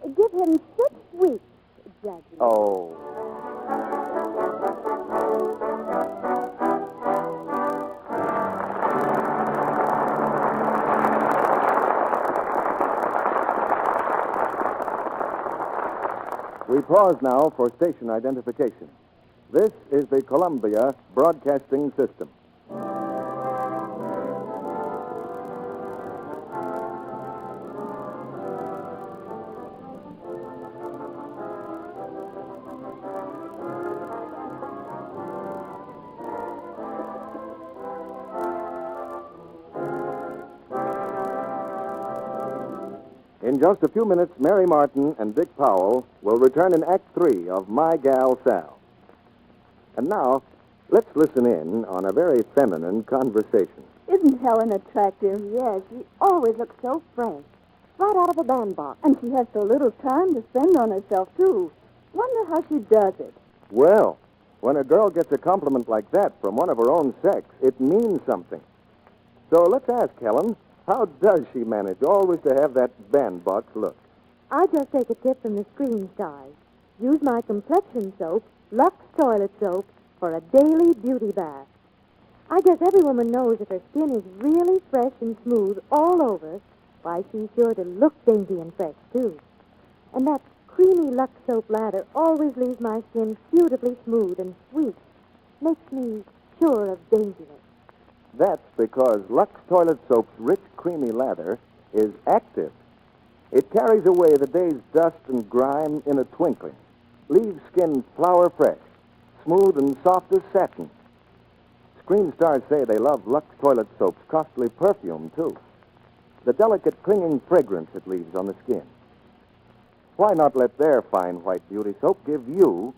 Give him 6 weeks, Judge. Oh. We pause now for station identification. This is the Columbia Broadcasting System. In just a few minutes, Mary Martin and Dick Powell will return in Act 3 of My Gal Sal. And now, let's listen in on a very feminine conversation. Isn't Helen attractive? Yes, she always looks so fresh. Right out of a bandbox. And she has so little time to spend on herself, too. Wonder how she does it. Well, when a girl gets a compliment like that from one of her own sex, it means something. So let's ask Helen, how does she manage always to have that bandbox look? I just take a tip from the screen stars. Use my complexion soap, Lux Toilet Soap, for a daily beauty bath. I guess every woman knows if her skin is really fresh and smooth all over, why, she's sure to look dainty and fresh, too. And that creamy Lux soap lather always leaves my skin beautifully smooth and sweet. Makes me sure of daintiness. That's because Lux Toilet Soap's rich, creamy lather is active. It carries away the day's dust and grime in a twinkling, leaves skin flower fresh, smooth and soft as satin. Screen stars say they love Lux Toilet Soap's costly perfume, too. The delicate, clinging fragrance it leaves on the skin. Why not let their fine white beauty soap give you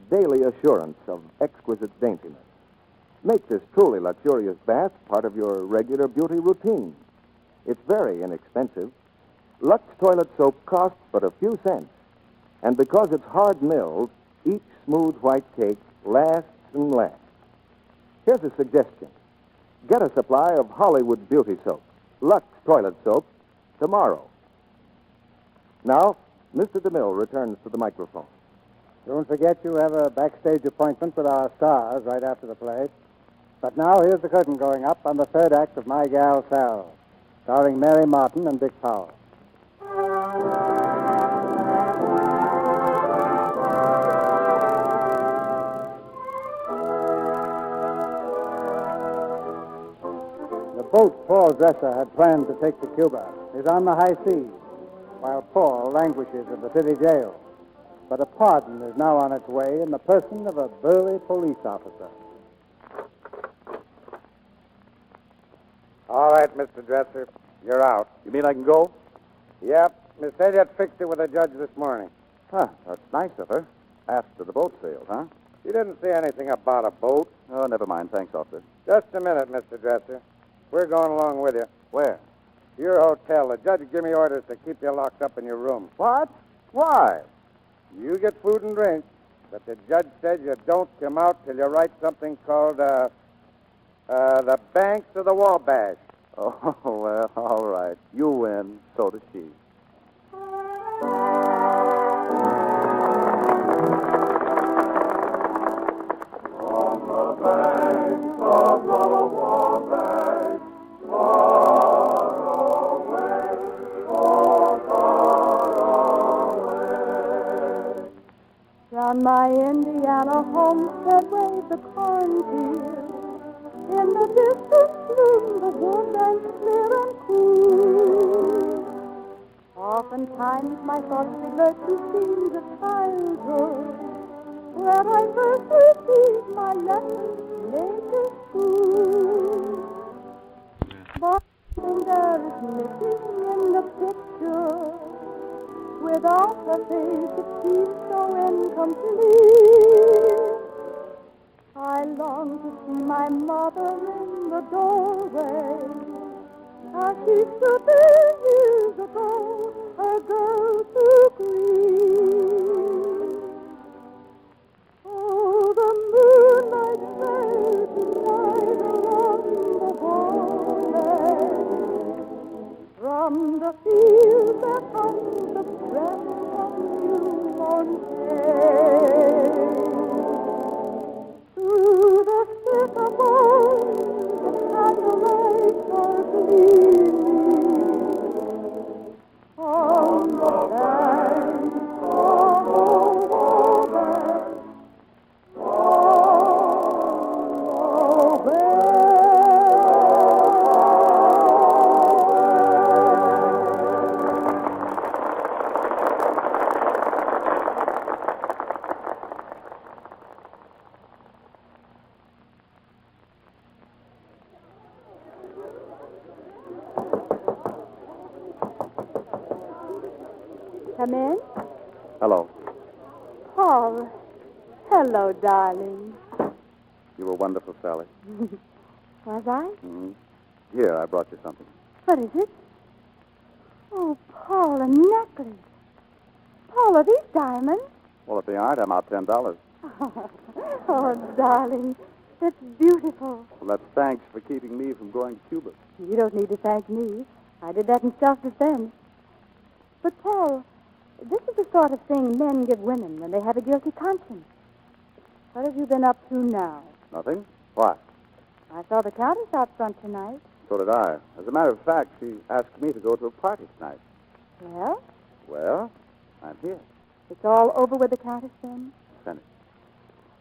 daily assurance of exquisite daintiness? Make this truly luxurious bath part of your regular beauty routine. It's very inexpensive. Lux Toilet Soap costs but a few cents. And because it's hard milled, each smooth white cake lasts and lasts. Here's a suggestion. Get a supply of Hollywood beauty soap, Lux Toilet Soap, tomorrow. Now, Mr. DeMille returns to the microphone. Don't forget you have a backstage appointment with our stars right after the play. But now here's the curtain going up on the third act of My Gal Sal, starring Mary Martin and Dick Powell. The boat Paul Dresser had planned to take to Cuba is on the high seas, while Paul languishes in the city jail. But a pardon is now on its way in the person of a burly police officer. All right, Mr. Dresser, you're out. You mean I can go? Yep, Miss Elliot fixed it with the judge this morning. Huh, that's nice of her. After the boat sailed, huh? She didn't say anything about a boat. Oh, never mind. Thanks, officer. Just a minute, Mr. Dresser. We're going along with you. Where? Your hotel. The judge gave me orders to keep you locked up in your room. What? Why? You get food and drink, but the judge said you don't come out till you write something called, the Banks of the Wabash. Oh, well, all right. You win. So does she. Round my Indiana homestead wave the cornfield. In the distance loom the woodlands clear and cool. Oftentimes my thoughts revert to scenes of childhood, where I first received my lessons nature school. But there is missing in the picture. Without her face, it seems so incomplete. I long to see my mother in the doorway, as she stood there years ago, a girl to greet. Oh, the moonlight sails tonight along the water. From the fields there comes the breath of newborn day. Through the sycamores, the candlelights are gleaming. On the banks of the water, far away. Come in. Hello. Paul. Hello, darling. You were wonderful, Sally. Was I? Mm-hmm. Here, I brought you something. What is it? Oh, Paul, a necklace. Paul, are these diamonds? Well, if they aren't, I'm out $10. Oh, darling, that's beautiful. Well, that's thanks for keeping me from going to Cuba. You don't need to thank me. I did that in self-defense. But, Paul, this is the sort of thing men give women when they have a guilty conscience. What have you been up to now? Nothing? Why? I saw the Countess out front tonight. So did I. As a matter of fact, she asked me to go to a party tonight. Well, Well, I'm here. it's all over with the Countess then? Finished.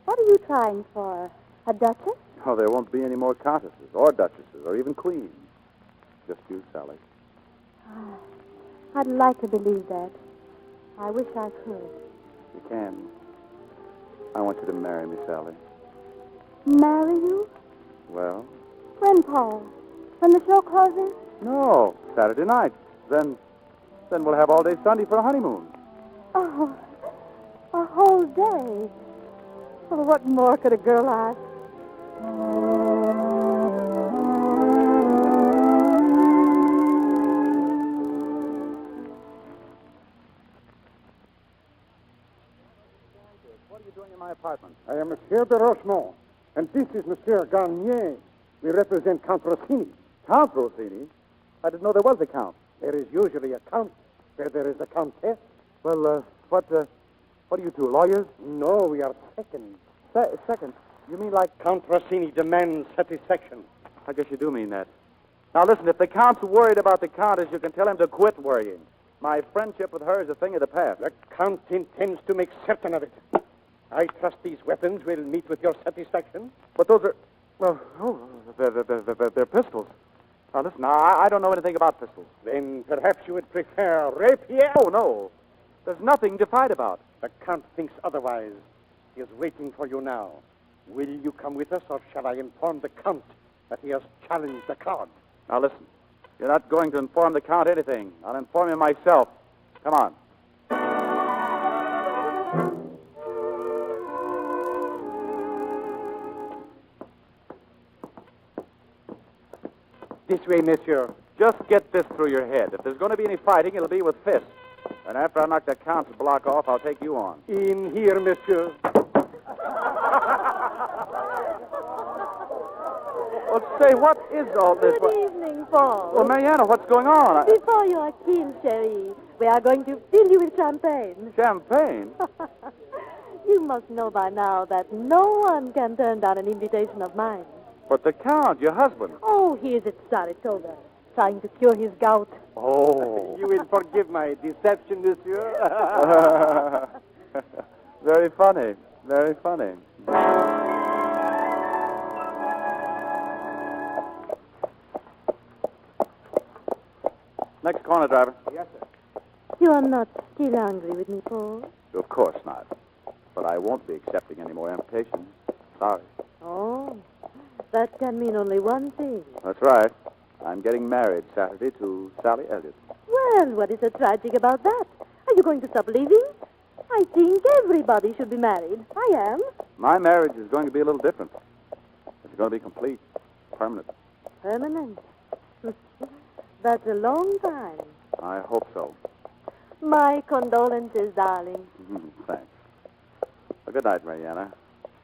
What are you trying for? A duchess? Oh, there won't be any more countesses or duchesses or even queens. Just you, Sally. I'd like to believe that. I wish I could. You can. I want you to marry me, Sally. Marry you? Well? When, Paul? When the show closes? No, Saturday night. Then we'll have all day Sunday for a honeymoon. Oh, a whole day. Oh, what more could a girl ask? What are you doing in my apartment? I am Monsieur de Rochemont, and this is Monsieur Garnier. We represent Count Rossini. Count Rossini? I didn't know there was a count. There is usually a count where there is a countess. Well, what are you two, lawyers? No, we are seconds. Second? You mean like... Count Rossini demands satisfaction. I guess you do mean that. Now, listen, if the Count's worried about the Countess, you can tell him to quit worrying. My friendship with her is a thing of the past. The Count intends to make certain of it. I trust these weapons will meet with your satisfaction. But those are... they're pistols. Now, listen, I don't know anything about pistols. Then perhaps you would prefer rapier? Oh, no. There's nothing to fight about. The Count thinks otherwise. He is waiting for you now. Will you come with us, or shall I inform the Count that he has challenged the card? Now, listen. You're not going to inform the Count anything. I'll inform him myself. Come on. This way, monsieur. Just get this through your head. If there's going to be any fighting, it'll be with fists. And after I knock the Count's block off, I'll take you on. In here, monsieur. Well, say, what is all this? Good evening, Paul. Well, Mariana, what's going on? Before you are killed, Cherie, we are going to fill you with champagne. Champagne? You must know by now that no one can turn down an invitation of mine. But the Count, your husband. Oh, he is at Saratoga, trying to cure his gout. Oh. You will forgive my deception, monsieur. Very funny. Very funny. Next corner, driver. Yes, sir. You are not still angry with me, Paul? Of course not. But I won't be accepting any more invitations. Sorry. Oh, that can mean only one thing. That's right. I'm getting married Saturday to Sally Elliot. Well, what is so tragic about that? Are you going to stop living? I think everybody should be married. I am. My marriage is going to be a little different. It's going to be complete, permanent. Permanent. That's a long time. I hope so. My condolences, darling. Thanks. Well, good night, Mariana.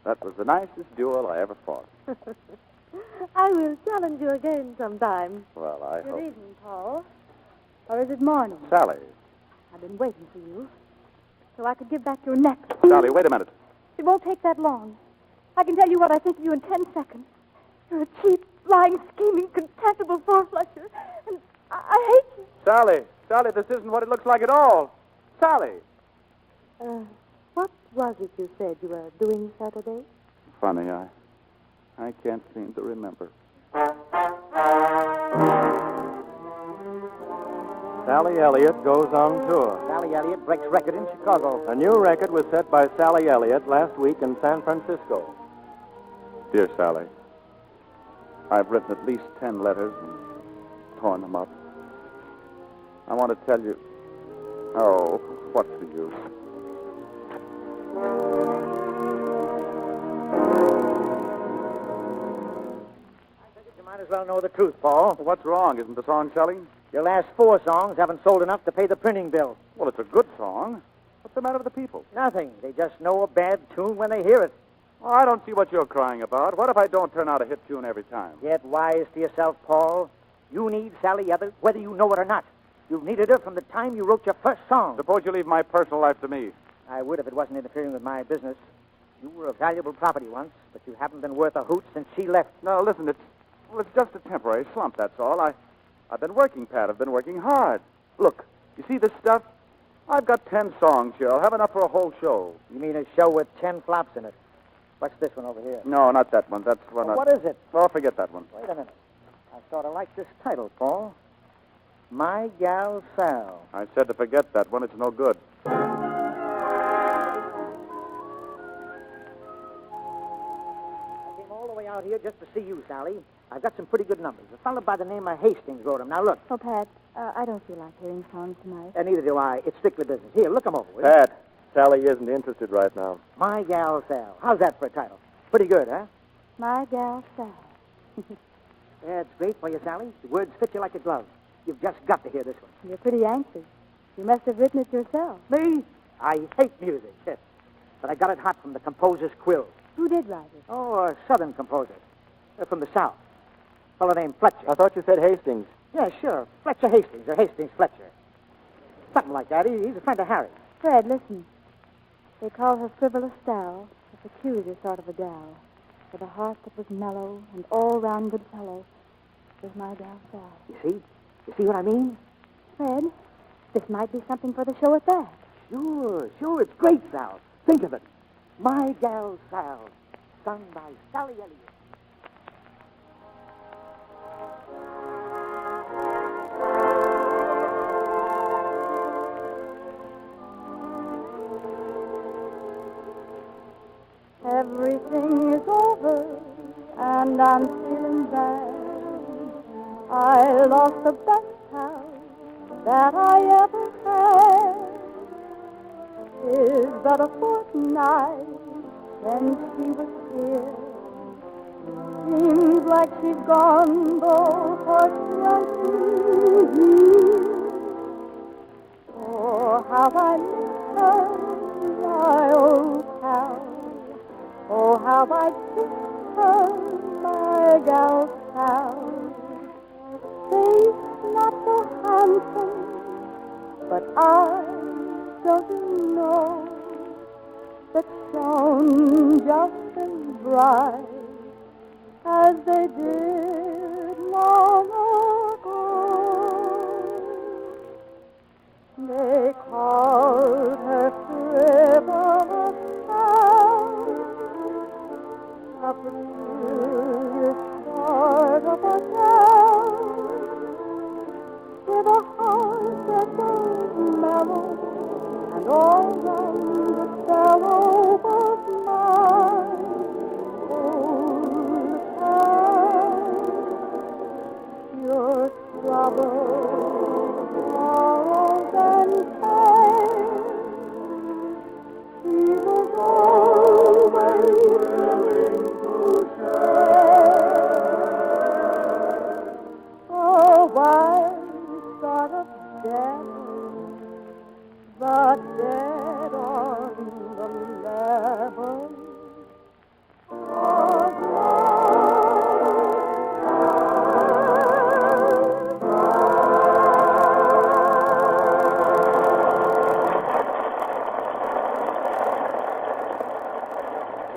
That was the nicest duel I ever fought. I will challenge you again sometime. Well, I Good hope... evening, Paul. Or is it morning? Sally. I've been waiting for you so I could give back your neck. Sally, wait a minute. It won't take that long. I can tell you what I think of you in 10 seconds. You're a cheap, lying, scheming, contemptible four-flusher, and I hate you. Sally, this isn't what it looks like at all. Sally. What was it you said you were doing Saturday? Funny, I can't seem to remember. Sally Elliot goes on tour. Sally Elliot breaks record in Chicago. A new record was set by Sally Elliot last week in San Francisco. Dear Sally, I've written at least 10 letters and torn them up. I want to tell you... Oh, what's the use? You might as well know the truth, Paul. What's wrong? Isn't the song selling? Your last 4 songs haven't sold enough to pay the printing bill. Well, it's a good song. What's the matter with the people? Nothing. They just know a bad tune when they hear it. Well, I don't see what you're crying about. What if I don't turn out a hit tune every time? Get wise to yourself, Paul. You need Sally Elliot, whether you know it or not. You've needed her from the time you wrote your first song. Suppose you leave my personal life to me. I would if it wasn't interfering with my business. You were a valuable property once, but you haven't been worth a hoot since she left. No, listen, it's just a temporary slump, that's all. I've been working, Pat. I've been working hard. Look, you see this stuff? I've got 10 songs here. I'll have enough for a whole show. You mean a show with 10 flops in it? What's this one over here? No, not that one. That's one. Well, what is it? Oh, forget that one. Wait a minute. I sort of like this title, Paul. My Gal Sal. I said to forget that one. It's no good. I came all the way out here just to see you, Sally. I've got some pretty good numbers. A fellow by the name of Hastings wrote them. Now, look. Oh, Pat, I don't feel like hearing songs tonight. Neither do I. It's strictly business. Here, look them over, will you? Pat, Sally isn't interested right now. My Gal Sal. How's that for a title? Pretty good, huh? My Gal Sal. Yeah, it's great for you, Sally. The words fit you like a glove. You've just got to hear this one. You're pretty anxious. You must have written it yourself. Me? I hate music, yes. But I got it hot from the composer's quill. Who did write it? Oh, a southern composer. From the South. A fellow named Fletcher. I thought you said Hastings. Yeah, sure. Fletcher Hastings, or Hastings Fletcher. Something like that. He's a friend of Harry's. Fred, listen. They call her frivolous Sal, a peculiar sort of a gal, with a heart that was mellow and all-round good fellow. Was my gal Sal. You see? You see what I mean? Fred, this might be something for the show at that. Sure. It's great, Sal. Think of it. My Gal Sal, sung by Sally Elliot. Everything is over, and I'm feeling bad. I lost the best house that I ever had. Is but a fortnight since she was here. Seems like she's gone, though, for 20 years. Oh, how I miss her, my old pal. Oh, how I kiss her, my gal Sal. Face not so handsome, but eyes, don't you know, that shone just as bright as they did long ago. They called her frivolous Sal, a peculiar sort of a gal, with a heart that was mellow and all round the fellow was mine. Old pal, your trouble, sorrows and pain, he was always willing to share. A wild sort of devil, but dead on the level.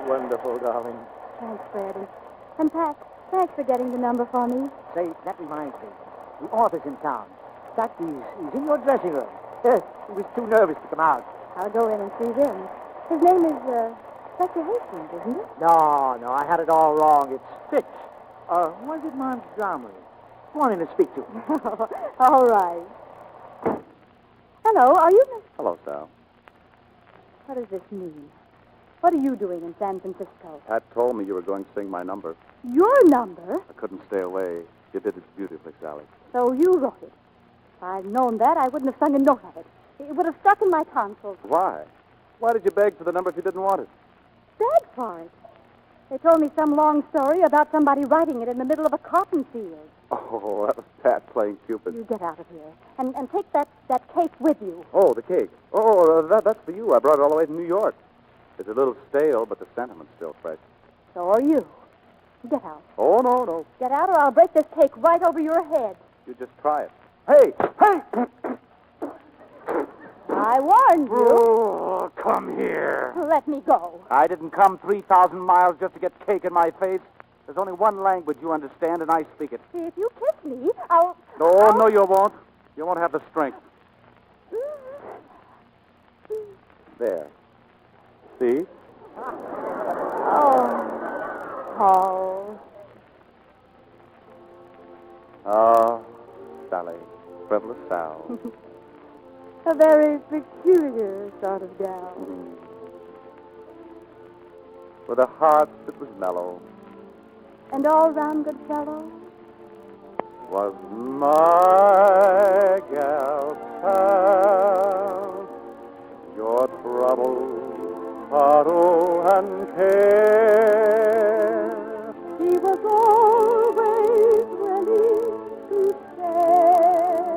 Wonderful, darling. Thanks, Fred. And Pat, thanks for getting the number for me. Say, that reminds me. The author's in town. That he's in your dressing room. Yes, he was too nervous to come out. I'll go in and see him. His name is, Dr. Hastings, isn't it? No, I had it all wrong. It's Fitch. Was it Montgomery? Go on in and speak to him. All right. Hello, are you Miss... Hello, Sal. What does this mean? What are you doing in San Francisco? Pat told me you were going to sing my number. Your number? I couldn't stay away. You did it beautifully, Sally. So you wrote it. If I'd known that, I wouldn't have sung a note of it. It would have stuck in my tonsils. Why? Why did you beg for the number if you didn't want it? Beg for it. They told me some long story about somebody writing it in the middle of a cotton field. Oh, that was Pat playing Cupid. You get out of here. And take that cake with you. Oh, the cake. Oh, that's for you. I brought it all the way from New York. It's a little stale, but the sentiment's still fresh. So are you. Get out. Oh, no. Get out or I'll break this cake right over your head. You just try it. Hey! I warned you. Oh, come here. Let me go. I didn't come 3,000 miles just to get cake in my face. There's only one language you understand, and I speak it. If you kiss me, I'll... No, you won't. You won't have the strength. There. See? Paul. Oh, Sally. Frivolous Sal. A very peculiar sort of gal. With a heart that was mellow. And all-round good fellow? Was my gal Sal. Your trouble, sorrow, and care. He was always willing to share.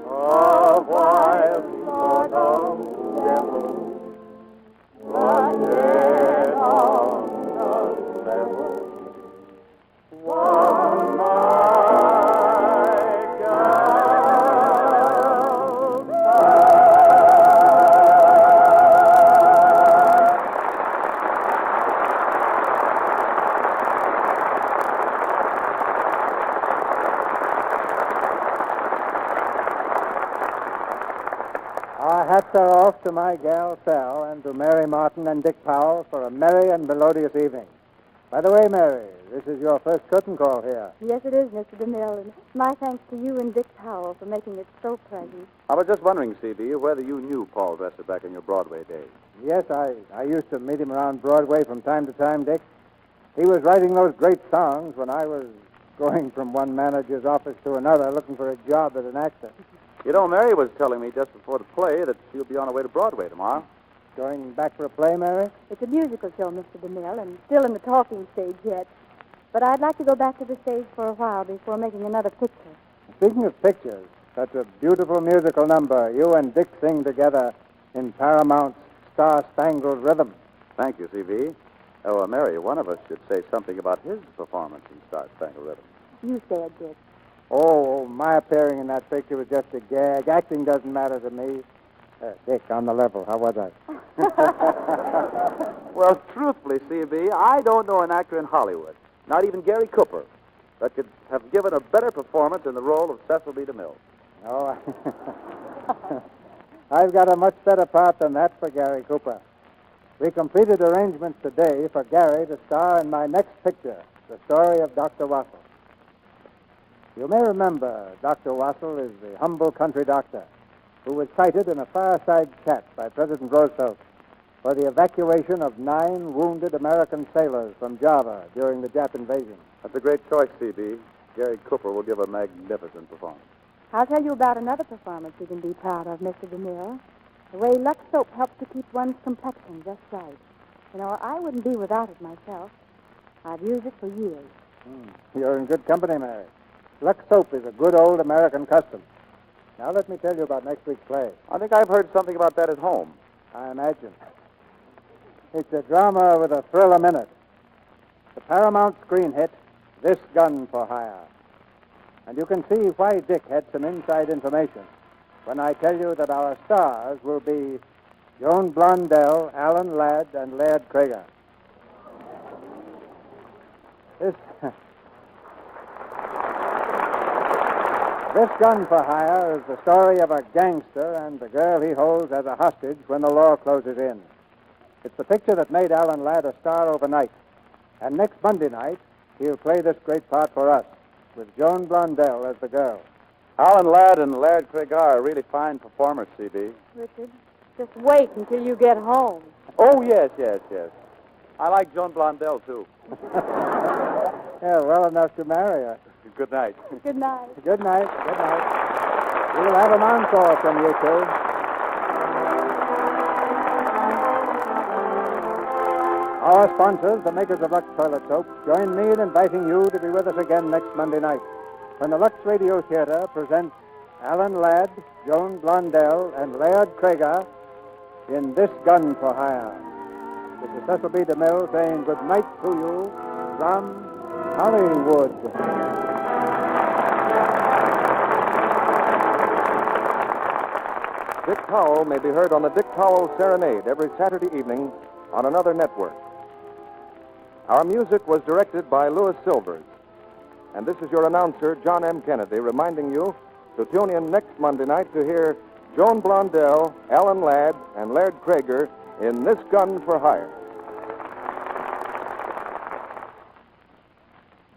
A wild sort of devil, but dead on the level. Was my gal Sal. hats are off to my Gal Sal and to Mary Martin and Dick Powell for a merry and melodious evening. By the way, Mary, this is your first curtain call here. Yes, it is, Mr. DeMille, and my thanks to you and Dick Powell for making it so pleasant. I was just wondering, C.B., whether you knew Paul Dresser back in your Broadway days. Yes, I used to meet him around Broadway from time to time, Dick. He was writing those great songs when I was going from one manager's office to another looking for a job as an actor. You know, Mary was telling me just before the play that she'll be on her way to Broadway tomorrow. Going back for a play, Mary? It's a musical show, Mr. DeMille, and still in the talking stage yet. But I'd like to go back to the stage for a while before making another picture. Speaking of pictures, such a beautiful musical number. You and Dick sing together in Paramount's Star-Spangled Rhythm. Thank you, C.B. Oh, Mary, one of us should say something about his performance in Star-Spangled Rhythm. You say it, Dick. Oh, my appearing in that picture was just a gag. Acting doesn't matter to me. Dick, on the level, how was I? Well, truthfully, C.B., I don't know an actor in Hollywood, not even Gary Cooper, that could have given a better performance in the role of Cecil B. DeMille. Oh, I've got a much better part than that for Gary Cooper. We completed arrangements today for Gary to star in my next picture, The Story of Dr. Wassel. You may remember Dr. Wassel is the humble country doctor who was cited in a fireside chat by President Roosevelt for the evacuation of 9 wounded American sailors from Java during the Jap invasion. That's a great choice, C.B. Gary Cooper will give a magnificent performance. I'll tell you about another performance you can be proud of, Mr. DeMille. The way Lux soap helps to keep one's complexion just right. You know, I wouldn't be without it myself. I've used it for years. You're in good company, Mary. Lux soap is a good old American custom. Now let me tell you about next week's play. I think I've heard something about that at home. I imagine. It's a drama with a thrill a minute. The Paramount screen hit, This Gun for Hire. And you can see why Dick had some inside information when I tell you that our stars will be Joan Blondell, Alan Ladd, and Laird Krieger. This Gun for Hire is the story of a gangster and the girl he holds as a hostage when the law closes in. It's the picture that made Alan Ladd a star overnight. And next Monday night, he'll play this great part for us, with Joan Blondell as the girl. Alan Ladd and Laird Krieger are really fine performers, C.B. Richard, just wait until you get home. Oh, yes. I like Joan Blondell, too. Yeah, well enough to marry her. Good night. Good night. Good night. Good night. We'll have an encore from you two. Our sponsors, the makers of Lux Toilet Soap, join me in inviting you to be with us again next Monday night when the Lux Radio Theater presents Alan Ladd, Joan Blondell, and Laird Krieger in This Gun for Hire. This is Cecil B. DeMille saying good night to you from Hollywood. Dick Powell may be heard on the Dick Powell Serenade every Saturday evening on another network. Our music was directed by Louis Silvers. And this is your announcer, John M. Kennedy, reminding you to tune in next Monday night to hear Joan Blondell, Alan Ladd, and Laird Krieger in This Gun for Hire.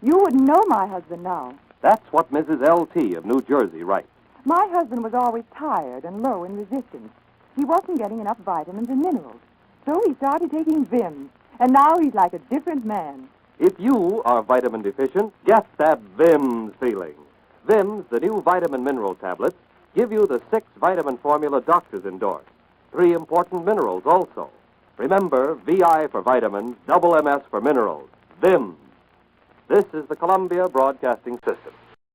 You wouldn't know my husband now. That's what Mrs. L.T. of New Jersey writes. My husband was always tired and low in resistance. He wasn't getting enough vitamins and minerals. So he started taking Vims, and now he's like a different man. If you are vitamin deficient, get that Vims feeling. Vims, the new vitamin mineral tablets, give you the 6 vitamin formula doctors endorse. 3 important minerals also. Remember, VI for vitamins, double MS for minerals. Vims. This is the Columbia Broadcasting System.